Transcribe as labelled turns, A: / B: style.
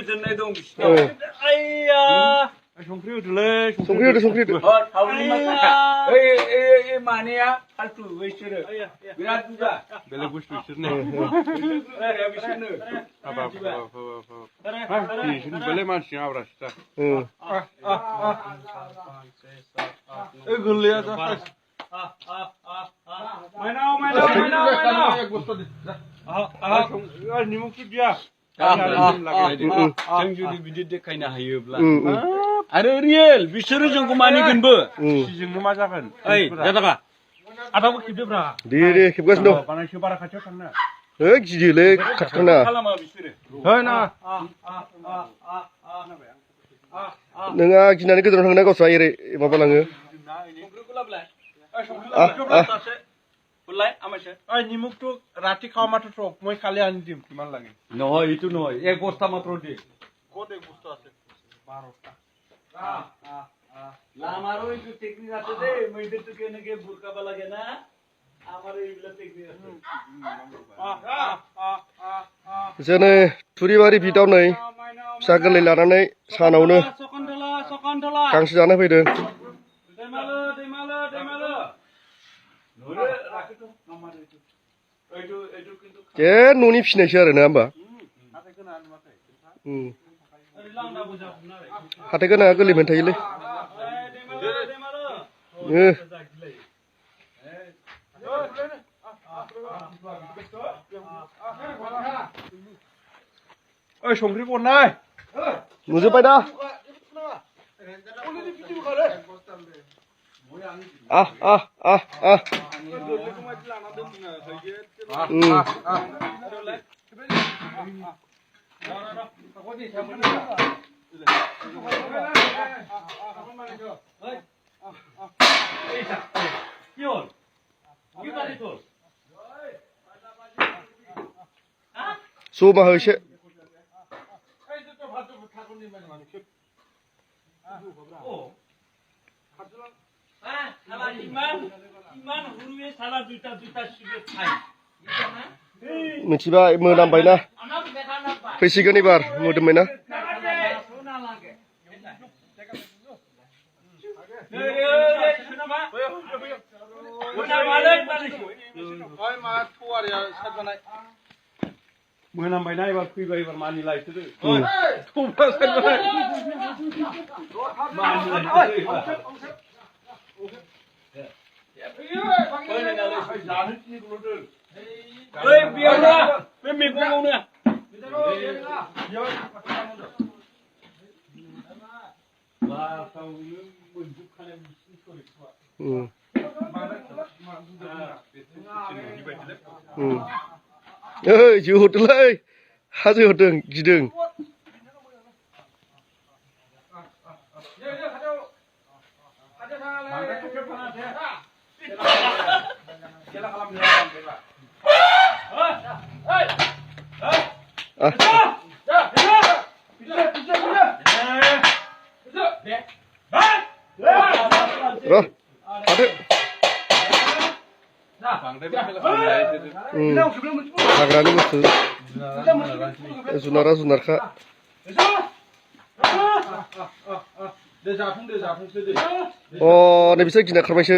A: गोजोननाय दं बिसिनाव आइया संख्रि होदोलै
B: संख्रि होदो
A: थावनि माखा ओइ मानिया फालतु बैसोरो बिराद बुजा बेलेग बुस्थु बिसोरनो बिसोरनो हाबाब बिसोरनो बेलेग मानसि आब्रासिता ओइ गोरलैया जा माइनाव एक बस्ता दे निमुखौ दिया जों जुदि बिदि देखायनो हायोब्ला आरो रियेल बिसोरो जोंखौ मानिगोनबो जोंनो मा जागोन ओइ जादागा आदाखौ खेबदोब्रा
B: दे खेबगासिनो दं
A: बानायसो बारा खाथियाव थांनो
B: ओइ गिदिरलै खाथियाव थांना
A: खालामा बिसोरो है ना
B: नोंहा गिनानै गोजानाव थांना गावस्रा एरै माबालाङो
A: बोलाय आमायसे ओइ निमुखটো राति खावा मात्र तो মই কালি আনি দিম কিমান লাগে নহয় ইটো নহয় এক বস্তা মাত্ৰ দে কত এক বস্তা আছে 12টা আমারও একটু টেকনিক আছে দে মইদের তো কেনকে বুরকাবা লাগে না আমারও এইগুলা টেকনিক আছে
B: जोङो थुरिबारि भिटाव नै फिसा गोरलै लानानै सानावनो गांसो जानो फैदों जे न'नि फिनायसो आरो ना होमबा हाथाय गोनाङा गोरलैनिफ्रायनो थायोलै
A: ओइ संख्रि गरनाय
B: नुजोबबाय दा जमा हो एसे मिथिबाय मोनामबायना फैसिगोन एबार मोदोमबायना
A: मोनामबायना एबार फैबाय एबार मानिलायसो
B: ओइ जोहरदोंलै हा जोहरदों गिदों हाग्रानि बुस्थु जुनारा जुनारखा अ नै बिसोर गिना खारबायसो